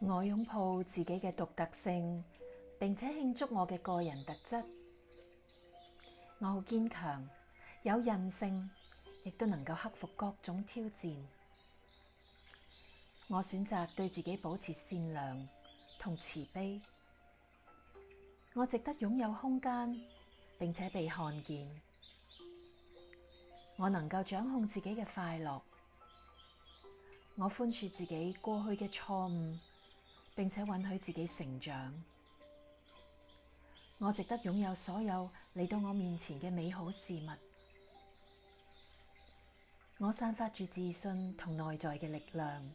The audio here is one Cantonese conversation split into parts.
我擁抱自己嘅獨特性，並且慶祝我嘅個人特質。我好堅強，有韌性，亦都能夠克服各種挑戰。我選擇對自己保持善良同慈悲。我值得擁有空間，並且被看見。我能夠掌控自己嘅快樂。我寬恕自己過去嘅錯誤，並且允許自己成長。我值得擁有所有嚟到我面前嘅美好事物。我散發住自信同內在嘅力量。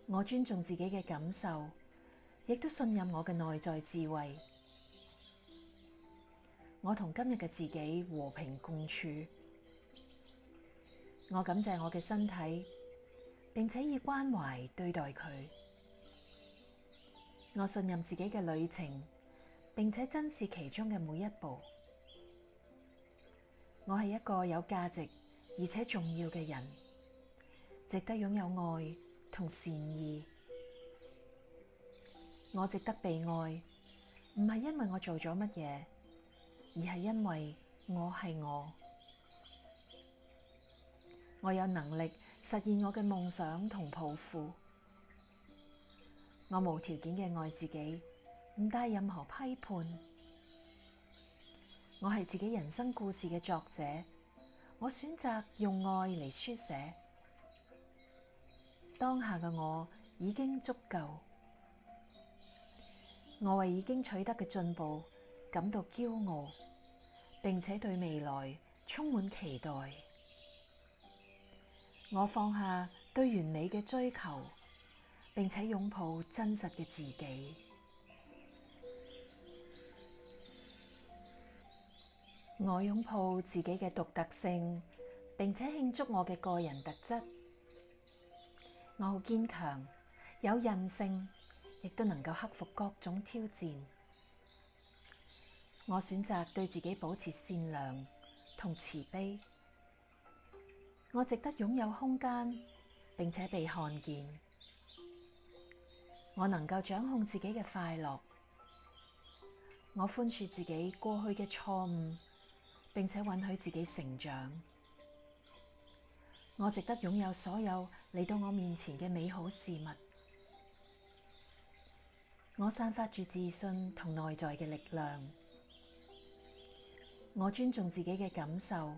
我尊重自己嘅感受，亦都信任我嘅內在智慧。我同今日嘅自己和平共處。我感謝我嘅身體，並且以關懷對待佢。我信任自己嘅旅程，並且珍視其中嘅每一步。我係一個有價值而且重要嘅人，值得擁有愛同善意。我值得被愛，唔係因為我做咗乜嘢，而係因為我係我。我有能力實現我嘅夢想同抱負。我無條件嘅愛自己，唔帶任何批判。我係自己人生故事嘅作者，我選擇用愛嚟書寫。當下嘅我已經足夠。我為已經取得嘅進步感到驕傲，並且對未來充滿期待。我放下對完美嘅追求，並且擁抱真實嘅自己。我擁抱自己嘅獨特性，並且慶祝我嘅個人特質。我好堅強，有韌性，亦都能夠克服各種挑戰。我選擇對自己保持善良同慈悲。我值得擁有空間，並且被看見。我能夠掌控自己嘅快樂。我寬恕自己過去嘅錯誤，並且允許自己成長。我值得擁有所有嚟到我面前嘅美好事物。我散發住自信同內在嘅力量。我尊重自己嘅感受，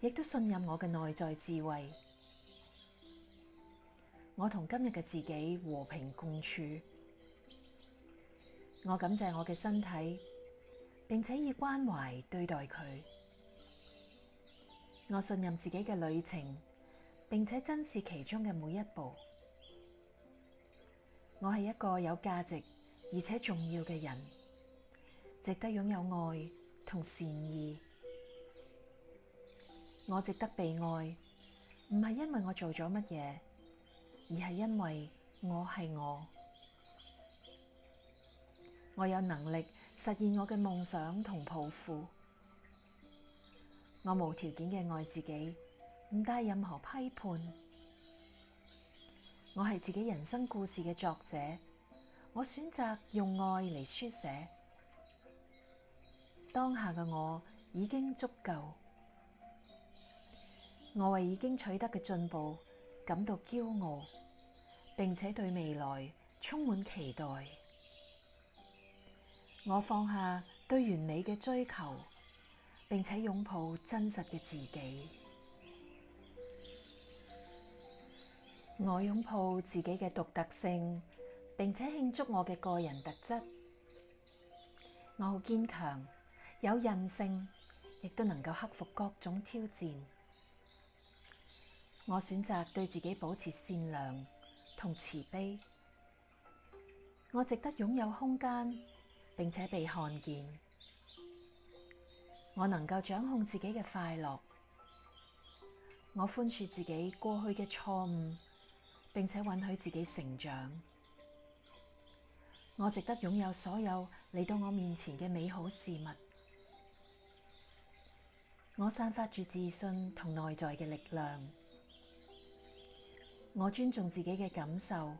亦都信任我嘅內在智慧。我同今日嘅自己和平共處。我感謝我嘅身體，並且以關懷對待佢。我信任自己嘅旅程，並且珍視其中嘅每一步。我係一個有價值而且重要嘅人，值得擁有愛同善意。我值得被愛，唔係因為我做咗乜嘢，而係因為我係我。我有能力實現我嘅夢想同抱負。我無條件嘅愛自己，唔帶任何批判。我係自己人生故事嘅作者，我選擇用愛嚟書寫。當下嘅我已經足夠。我為已經取得嘅進步感到驕傲，並且對未來充滿期待。我放下對完美嘅追求，並且擁抱真實嘅自己。我擁抱自己嘅獨特性，並且慶祝我嘅個人特質。我好堅強，有韌性，亦都能夠克服各種挑戰。我選擇對自己保持善良同慈悲。我值得擁有空間，並且被看見。我能夠掌控自己嘅快樂。我寬恕自己過去嘅錯誤，並且允許自己成長。我值得擁有所有嚟到我面前嘅美好事物。我散發住自信同內在嘅力量。我尊重自己嘅感受，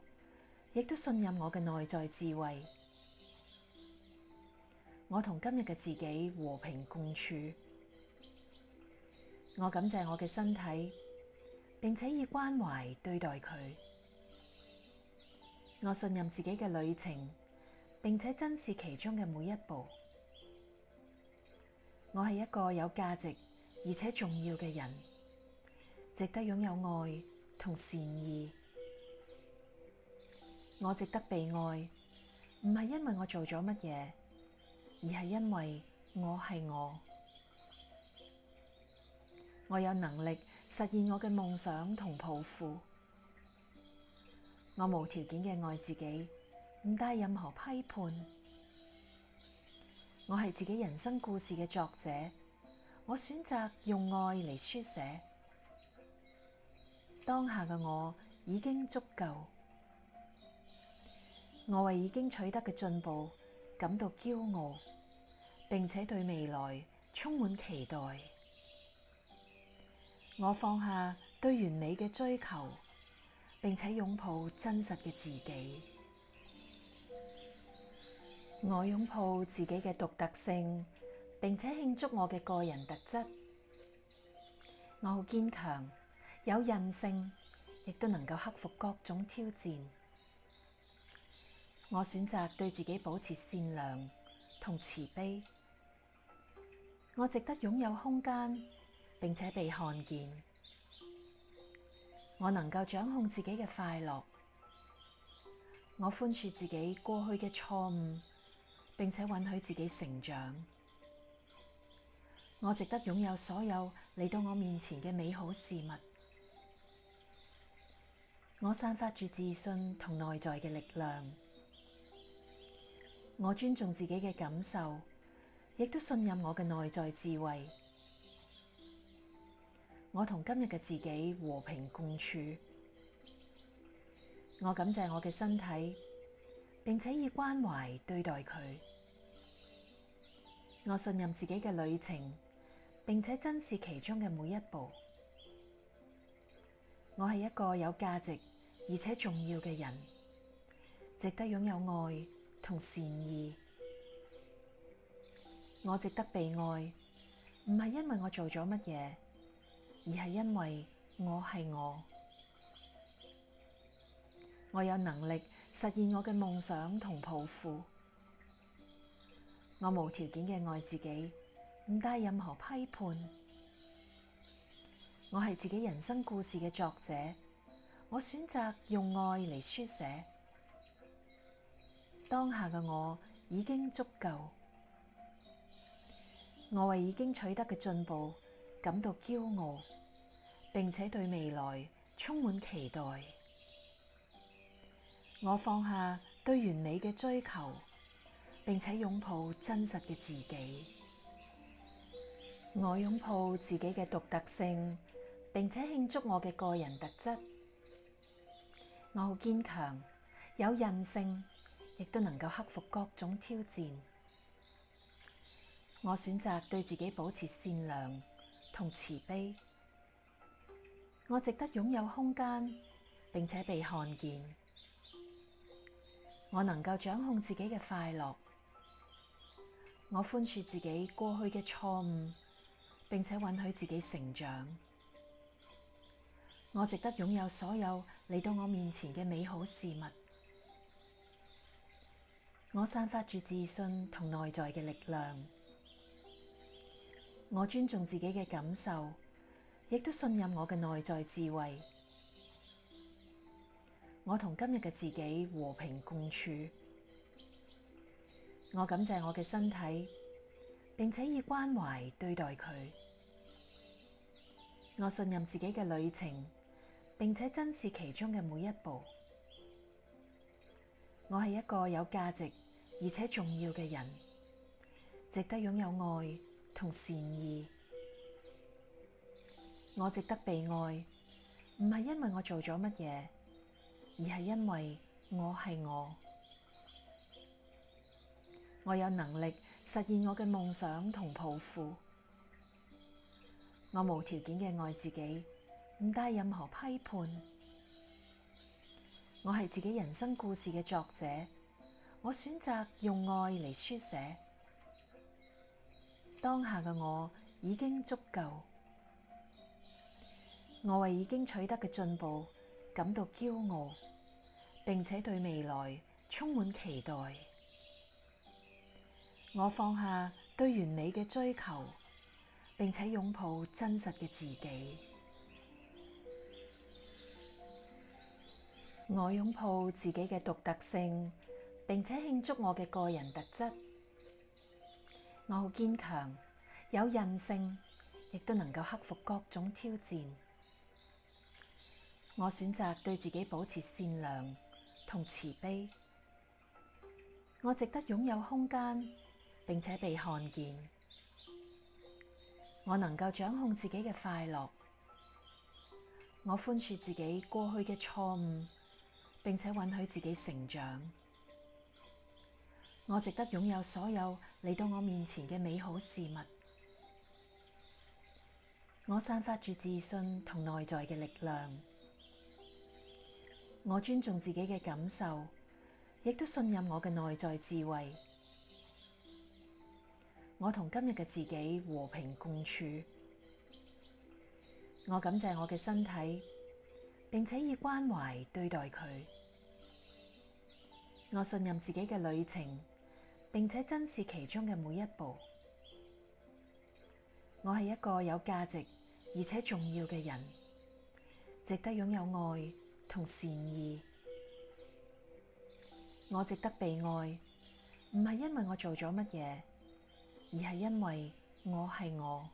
亦都信任我嘅內在智慧。我同今日嘅自己和平共處。我感謝我嘅身體，並且以關懷對待佢。我信任自己嘅旅程，並且珍視其中嘅每一步。我係一個有價值而且重要嘅人，值得擁有愛同善意。我值得被愛，唔係因為我做咗乜嘢，而係因為我係我。我有能力實現我嘅夢想同抱負。我無條件嘅愛自己，唔帶任何批判。我係自己人生故事嘅作者，我選擇用愛嚟書寫。當下嘅我已經足夠。我為已經取得嘅進步感到驕傲，並且對未來充滿期待。我放下對完美嘅追求，並且擁抱真實嘅自己。我擁抱自己嘅獨特性，並且慶祝我嘅個人特質。我好堅強，有韌性，亦都能夠克服各種挑戰。我選擇對自己保持善良同慈悲。我值得擁有空間，並且被看見。我能夠掌控自己嘅快樂。我寬恕自己過去嘅錯誤，並且允許自己成長。我值得擁有所有嚟到我面前嘅美好事物。我散發住自信同內在嘅力量。我尊重自己嘅感受，亦都信任我嘅內在智慧。我同今日嘅自己和平共處。我感謝我嘅身體，並且以關懷對待佢。我信任自己嘅旅程，並且珍視其中嘅每一步。我係一個有價值而且重要嘅人，值得擁有愛同善意。我值得被愛，唔係因為我做咗乜嘢，而係因為我係我。我有能力實現我嘅夢想同抱負。我無條件嘅愛自己，唔帶任何批判。我係自己人生故事嘅作者，我選擇用愛嚟書寫。當下嘅我已經足夠。我為已經取得嘅進步感到驕傲，並且對未來充滿期待。我放下對完美嘅追求，並且擁抱真實嘅自己。我擁抱自己嘅獨特性，並且慶祝我嘅個人特質。我好堅強，有韌性，亦都能夠克服各種挑戰。我選擇對自己保持善良同慈悲。我值得擁有空間，並且被看見。我能夠掌控自己嘅快樂。我寬恕自己過去嘅錯誤，並且允許自己成長。我值得擁有所有嚟到我面前嘅美好事物。我散發住自信同內在嘅力量。我尊重自己嘅感受，亦都信任我嘅內在智慧。我同今日嘅自己和平共處。我感謝我嘅身體，並且以關懷對待佢。我信任自己嘅旅程，並且珍視其中嘅每一步。我係一個有價值而且重要嘅人，值得擁有愛同善意。我值得被愛，唔係因為我做咗乜嘢，而係因為我係我。我有能力實現我嘅夢想同抱負。我無條件嘅愛自己，唔帶任何批判。我係自己人生故事嘅作者，我選擇用愛嚟書寫。當下嘅我已經足夠，我為已經取得嘅進步感到驕傲，並且對未來充滿期待。我放下對完美嘅追求，並且擁抱真實嘅自己。我擁抱自己嘅獨特性，並且慶祝我嘅個人特質。我好堅強，有韌性，亦都能夠克服各種挑戰。我選擇對自己保持善良同慈悲。我值得擁有空間，並且被看見。我能夠掌控自己嘅快樂。我寬恕自己過去嘅錯誤，並且允許自己成長。我值得擁有所有嚟到我面前嘅美好事物。我散發住自信同內在嘅力量。我尊重自己嘅感受，亦都信任我嘅內在智慧。我同今日嘅自己和平共處。我感謝我嘅身體，並且以關懷對待佢。我信任自己嘅旅程，並且珍視其中嘅每一步。我係一個有價值而且重要嘅人，值得擁有愛同善意。我值得被愛，唔係因為我做咗乜嘢，而係因為我係我。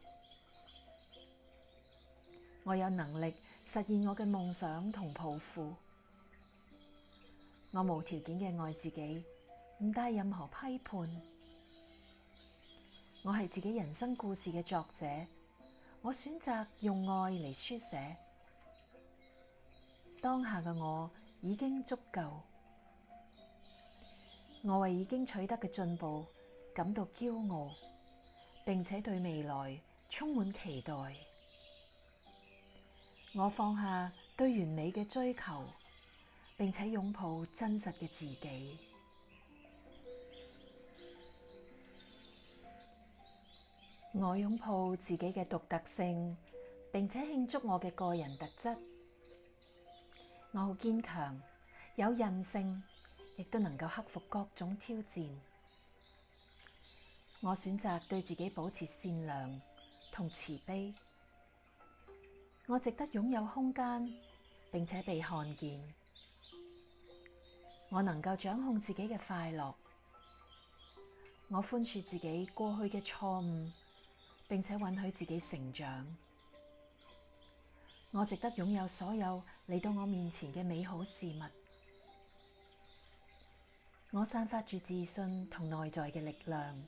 我有能力實現我嘅夢想同抱負。我無條件嘅愛自己，唔帶任何批判。我係自己人生故事嘅作者，我選擇用愛嚟書寫。當下嘅我已經足夠，我為已經取得嘅進步感到驕傲，並且對未來充滿期待。我放下對完美嘅追求，並且擁抱真實嘅自己。我擁抱自己嘅獨特性，並且慶祝我嘅個人特質。我好堅強，有韌性，亦都能夠克服各種挑戰。我選擇對自己保持善良同慈悲。我值得擁有空間，並且被看見。我能夠掌控自己嘅快樂。我寬恕自己過去嘅錯誤，並且允許自己成長。我值得擁有所有嚟到我面前嘅美好事物。我散發住自信同內在嘅力量。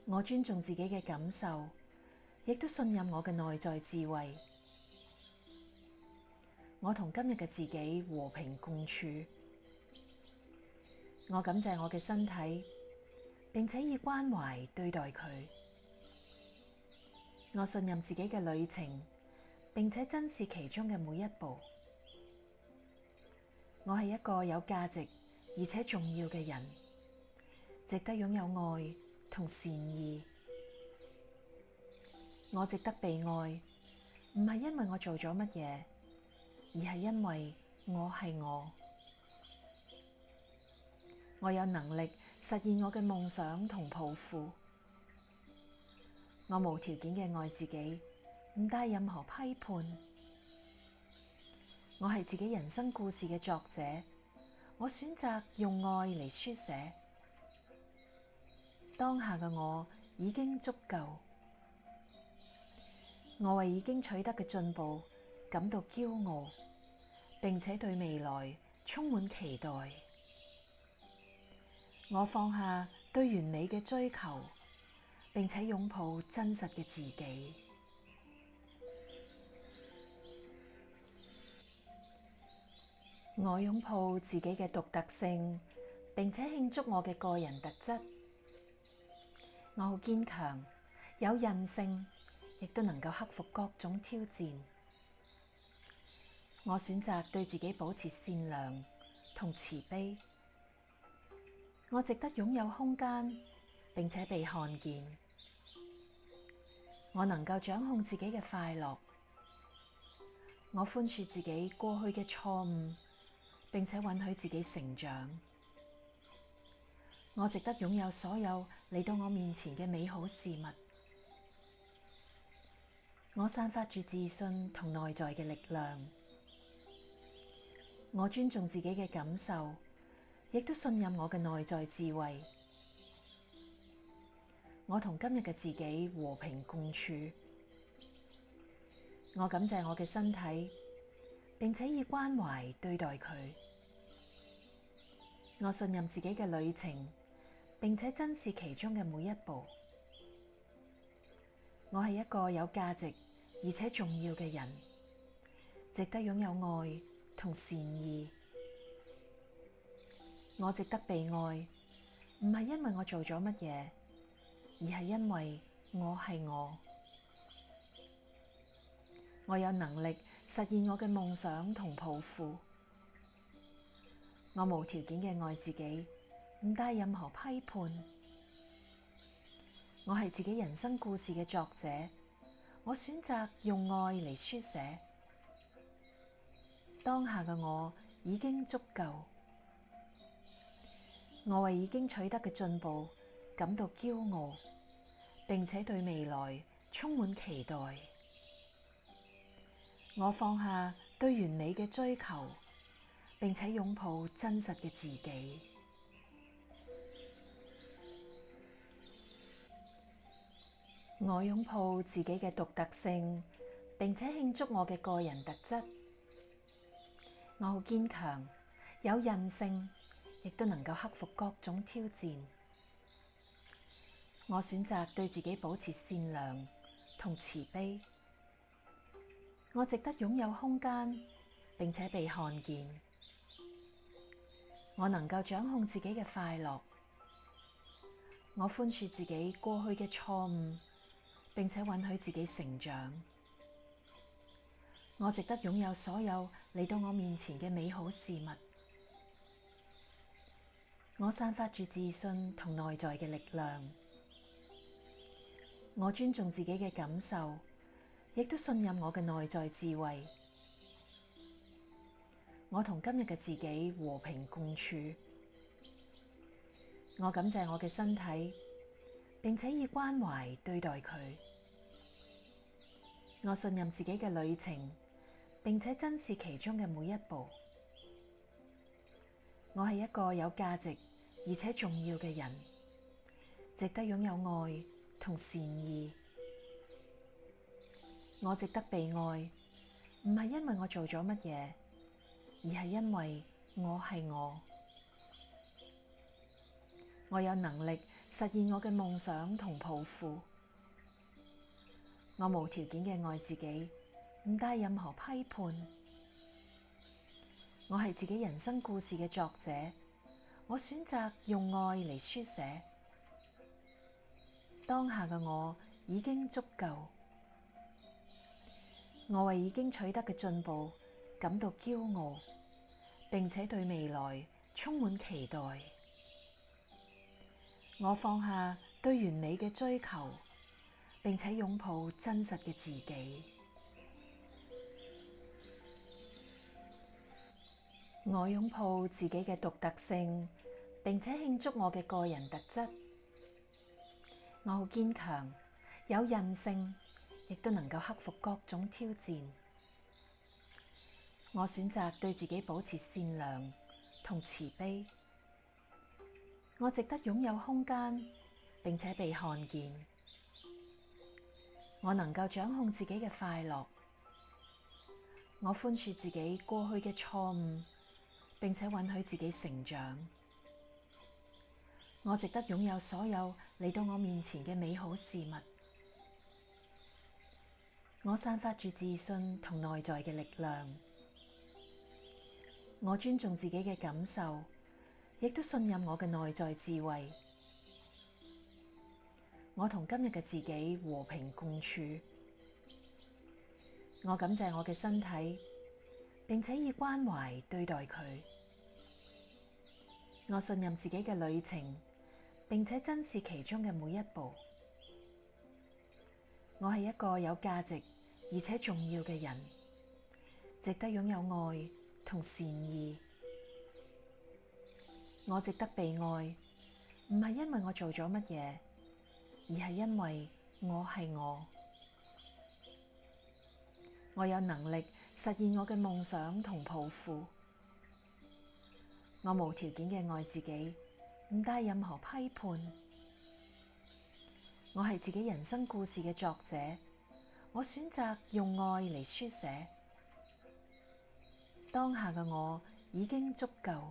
我尊重自己嘅感受，亦都信任我嘅內在智慧。我同今日嘅自己和平共處。我感謝我嘅身體，並且以關懷對待佢。我信任自己嘅旅程，並且珍視其中嘅每一步。我係一個有價值而且重要嘅人，值得擁有愛同善意。我值得被愛，唔係因為我做咗乜嘢，而係因為我係我。我有能力實現我嘅夢想同抱負。我無條件嘅愛自己，唔帶任何批判。我係自己人生故事嘅作者，我選擇用愛嚟書寫。當下嘅我已經足夠，我為已經取得嘅進步感到驕傲，並且對未來充滿期待。我放下對完美嘅追求，並且擁抱真實嘅自己。我擁抱自己嘅獨特性，並且慶祝我嘅個人特質。我好堅強，有韌性，亦都能夠克服各種挑戰。我選擇對自己保持善良同慈悲。我值得擁有空間，並且被看見。我能夠掌控自己嘅快樂。我寬恕自己過去嘅錯誤，並且允許自己成長。我值得擁有所有嚟到我面前嘅美好事物。我散發住自信同內在嘅力量。我尊重自己嘅感受，亦都信任我嘅內在智慧。我同今日嘅自己和平共處。我感謝我嘅身體，並且以關懷對待佢。我信任自己嘅旅程，並且珍視其中嘅每一步。我係一個有價值而且重要嘅人，值得擁有愛同善意。我值得被愛，唔係因為我做咗乜嘢，而係因為我係我。我有能力實現我嘅夢想同抱負。我無條件嘅愛自己，唔帶任何批判。我係自己人生故事嘅作者，我選擇用愛嚟書寫。當下嘅我已經足夠。我為已經取得嘅進步感到驕傲，並且對未來充滿期待。我放下對完美嘅追求，並且擁抱真實嘅自己。我擁抱自己嘅獨特性，並且慶祝我嘅個人特質。我好堅強，有韌性，亦都能夠克服各種挑戰。我選擇對自己保持善良同慈悲。我值得擁有空間，並且被看見。我能夠掌控自己嘅快樂。我寬恕自己過去嘅錯誤，並且允許自己成長。我值得擁有所有嚟到我面前嘅美好事物。我散發住自信同內在嘅力量。我尊重自己嘅感受，亦都信任我嘅內在智慧。我同今日嘅自己和平共處。我感謝我嘅身體，並且以關懷對待佢。我信任自己嘅旅程，並且珍視其中嘅每一步。我係一個有價值而且重要嘅人，值得擁有愛同善意。我值得被愛，唔係因為我做咗乜嘢，而係因為我係我。我有能力實現我嘅夢想同抱負。我無條件嘅愛自己，唔帶任何批判。我係自己人生故事嘅作者，我選擇用愛嚟書寫。當下嘅我已經足夠。我為已經取得嘅進步感到驕傲，並且對未來充滿期待。我放下對完美嘅追求，並且擁抱真實嘅自己。我擁抱自己嘅獨特性，並且慶祝我嘅個人特質。我好堅強，有韌性，亦都能夠克服各種挑戰。我選擇對自己保持善良同慈悲。我值得擁有空間，並且被看見。我能夠掌控自己嘅快樂。我寬恕自己過去嘅錯誤，並且允許自己成長。我值得擁有所有嚟到我面前嘅美好事物。我散發住自信同內在嘅力量。我尊重自己嘅感受，亦都信任我嘅內在智慧。我同今日嘅自己和平共處。我感謝我嘅身體，並且以關懷對待佢。我信任自己嘅旅程，並且珍視其中嘅每一步。我係一個有價值而且重要嘅人，值得擁有愛同善意。我值得被愛，唔係因為我做咗乜嘢，而係因為我係我。我有能力實現我嘅夢想同抱負。我無條件嘅愛自己，唔帶任何批判。我係自己人生故事嘅作者，我選擇用愛嚟書寫。當下嘅我已經足夠。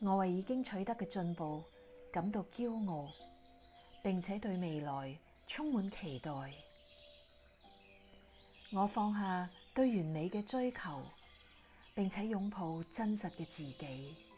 我為已經取得嘅進步感到驕傲，並且對未來充滿期待。我放下對完美嘅追求，並且擁抱真實嘅自己。